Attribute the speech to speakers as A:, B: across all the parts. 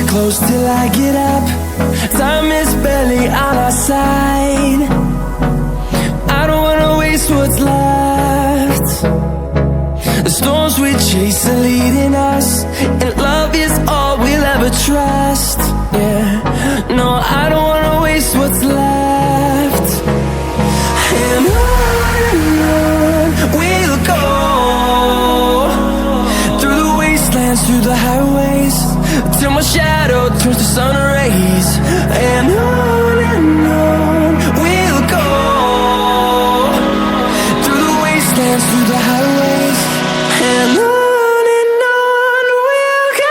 A: close till I get up. Time is barely on our side. I don't wanna waste what's left. The storms we chase are leading us, and love is all we'll ever trust. Yeah, no, I don't wanna waste what's left. And on we'll go, through the wastelands, through the highways, till my shadow turns to sun rays. And on we'll go, through the wastelands, through the highways, and on we'll go.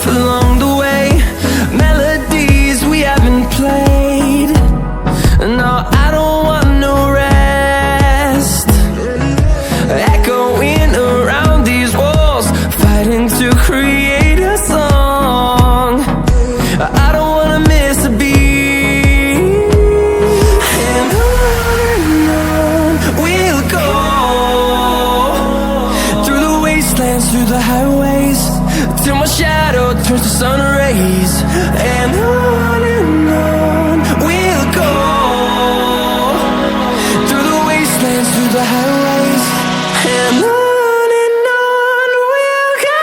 A: Along the way, melodies we haven't played. No, I don't want no rest. Echoing around these walls, fighting to create a song. I don't wanna miss a beat. And on we'll go, through the wastelands, through the highways, till my shadow turns to sun rays. And on we'll go, through the wastelands, through the highways, and on we'll go.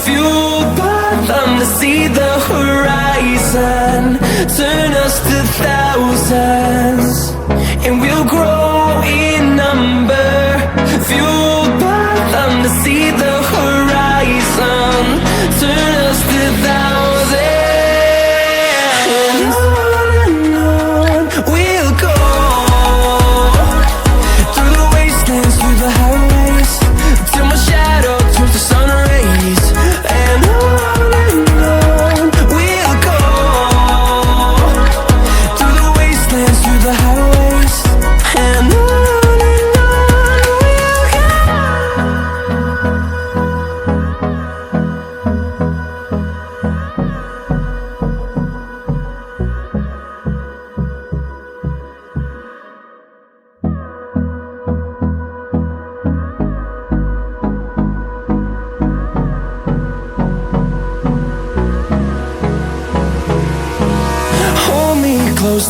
A: Fueled by them to see the horizon, turn us to thousands, and we'll grow in number. Fueled by them to see the horizon, turn us to thousands, and on we'll go, through the wastelands, through the highways, till my shadow turns to sun rays. And on we'll go, through the wastelands, through the highways, and on hold me close.